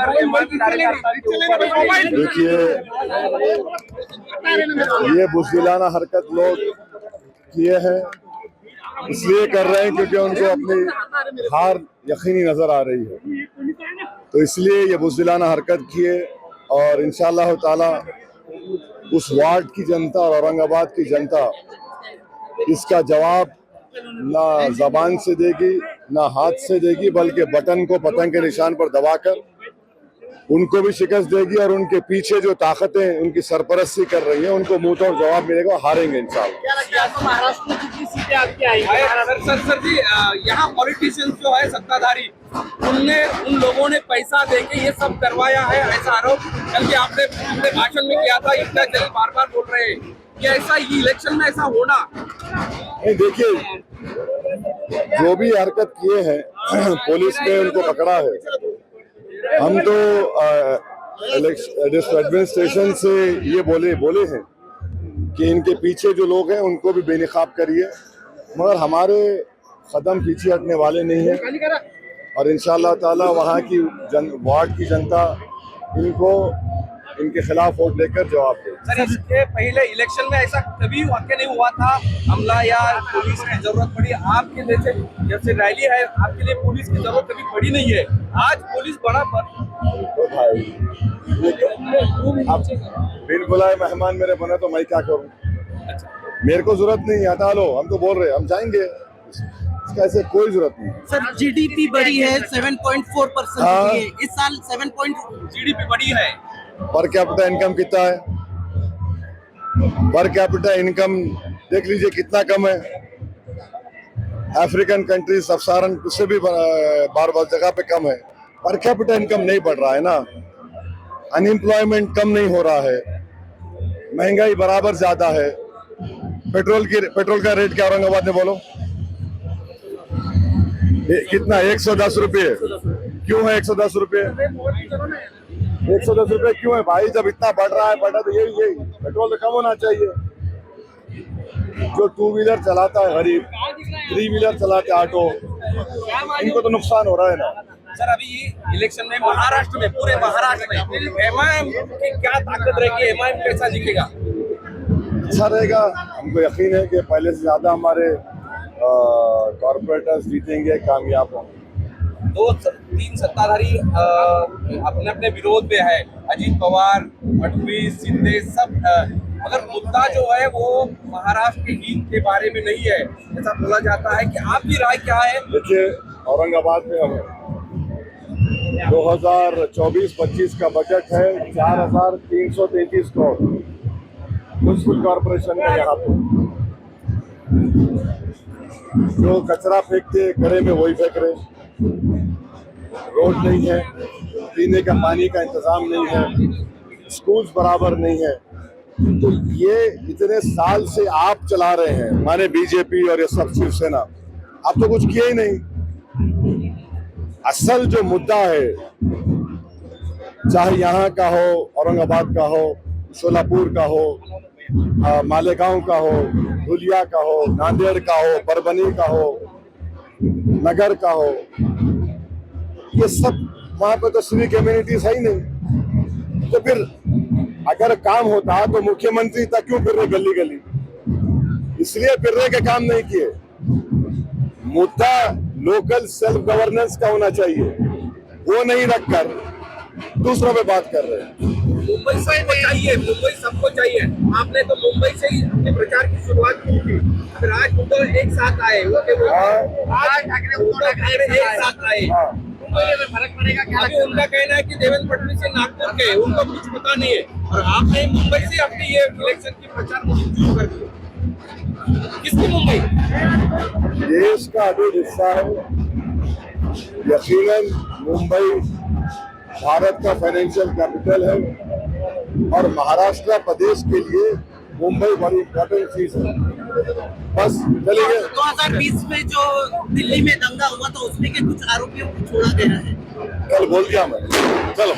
पर एमआईएम कार्यकर्ता के ऊपर देखिए, ये बुज़दिलाना हरकत लोग किए हैं, इसलिए कर रहे हैं क्योंकि उनको अपनी हार यकीनी नजर आ रही है, तो इसलिए ये बुज़दिलाना हरकत किए। और इंशाअल्लाह ताला उस वार्ड की जनता और औरंगाबाद की जनता इसका जवाब ना जबान से देगी ना हाथ से देगी, बल्कि बटन को पतंग के निशान पर दबाकर उनको भी शिकस्त देगी। और उनके पीछे जो ताकतें उनकी सरपरस्ती कर रही हैं उनको मुंह तोड़ जवाब मिलेगा, हारेंगे इंशाअल्लाह। महाराष्ट्र में कितनी सीटें आपकी आई? सर जी, यहाँ पॉलिटिशियंस जो है सत्ताधारी, उनने उन लोगों ने पैसा देके ये सब करवाया है, ऐसा आरोप कल के आपने अपने भाषण में किया था। इतना जल्द बार बार बोल रहे हैं कि ऐसा ये इलेक्शन में ऐसा होना नहीं। देखिए, जो भी हरकत किए हैं पुलिस ने उनको पकड़ा है। हम तो एडमिनिस्ट्रेशन से ये बोले हैं कि इनके पीछे जो लोग हैं उनको भी बेनकाब करिए, मगर हमारे कदम पीछे हटने वाले नहीं हैं। और इंशाअल्लाह ताला वहाँ की वार्ड की जनता इनको इनके खिलाफ वोट देकर जवाब दे। सर, इसके पहले इलेक्शन में ऐसा कभी वाकई नहीं हुआ था, हमला या पुलिस की जरूरत पड़ी आपके जैसे जैसे रैली है, आपके लिए पुलिस की जरूरत कभी पड़ी नहीं है। आज पुलिस बड़ा तो भाई बिन बुलाए मेहमान मेरे बने तो मैं क्या करूं? मेरे को जरूरत नहीं, हटा लो। हम तो बोल रहे हैं हम जाएंगे, इसका ऐसे कोई जरूरत नहीं। सर, जीडीपी बढ़ी है 7.4%, इस साल 7. जीडीपी बढ़ी है। पर कैपिटा इनकम कितना है? पर कैपिटा इनकम देख लीजिए कितना कम है। अफ्रीकन कंट्री सब सारन उससे भी बार जगह पे कम है। पर कैपिटा इनकम नहीं बढ़ रहा है ना, अनएम्प्लॉयमेंट कम नहीं हो रहा है, महंगाई बराबर ज्यादा है। पेट्रोल का रेट क्या औरंगाबाद में बोलो कितना? 110 रुपये। क्यों है 110 रुपये? 110 रुपये क्यों है भाई? जब इतना बढ़ रहा है तो यही पेट्रोल तो कम होना चाहिए। जो 2 व्हीलर चलाता है गरीब, 3 व्हीलर चलाते ऑटो, इनको तो नुकसान हो रहा है ना। सर, अभी इलेक्शन में महाराष्ट्र में, पूरे महाराष्ट्र में एमआईएम की क्या ताकत रहेगी? एमआईएम कैसा दिखेगा? अच्छा रहेगा। हमको यकीन है कि पहले से ज्यादा हमारे कॉर्पोरेटर्स जीतेंगे, कामयाब होंगे। 2-3 सत्ताधारी अपने अपने विरोध में है, अजीत पवार, फडणवीस, शिंदे सब, मगर मुद्दा जो है वो महाराष्ट्र के हित के बारे में नहीं है, ऐसा बोला जाता है। कि आपकी राय क्या है? देखिए, औरंगाबाद में हम 2024-25 का बजट है 4,333 करोड़ म्युनिसिपल कॉर्पोरेशन में। यहाँ पे जो कचरा फेंकते कड़े में वही फेंक रहे, रोड नहीं है, पीने का पानी का इंतजाम नहीं है, स्कूल्स बराबर नहीं है। तो ये इतने साल से आप चला रहे हैं, माने बीजेपी और ये सब शिवसेना, आप तो कुछ किए ही नहीं। असल जो मुद्दा है, चाहे यहाँ का हो, औरंगाबाद का हो, सोलापुर का हो, मालेगांव का हो, धुलिया का हो, नांदेड़ का हो, परभनी का हो, नगर का हो, ये सब वहां पे तो सिविक कम्युनिटीज है ही नहीं। तो फिर अगर काम होता तो मुख्यमंत्री तक क्यों फिर रहे गली गली? इसलिए फिर रहे के काम नहीं किए। मुद्दा लोकल सेल्फ गवर्नेंस का होना चाहिए, वो नहीं रखकर दूसरों पे बात कर रहे हैं। मुंबई सबको चाहिए, मुंबई सबको चाहिए। आपने तो मुंबई से ही अपने प्रचार की शुरुआत की थी, फिर आज उद्धव एक साथ आए, आज ठाकरे एक साथ आए, मुंबई में फर्क पड़ेगा क्या? अभी उनका कहना है कि देवेंद्र फडणवीस से नागपुर के, उनको कुछ पता नहीं है, और आपने मुंबई से अपनी ये इलेक्शन की प्रचार मुहिम शुरू कर दी। किसकी मुंबई? देश का अटूट हिस्सा है। यकीनन मुंबई भारत का फाइनेंशियल कैपिटल है और महाराष्ट्र प्रदेश के लिए मुंबई बड़ी इम्पोर्टेंट चीज है। बस चलिए। 2020 में जो दिल्ली में दंगा हुआ था उसमें के कुछ आरोपियों को छोड़ा गया है, कल बोल दिया मैं। चलो।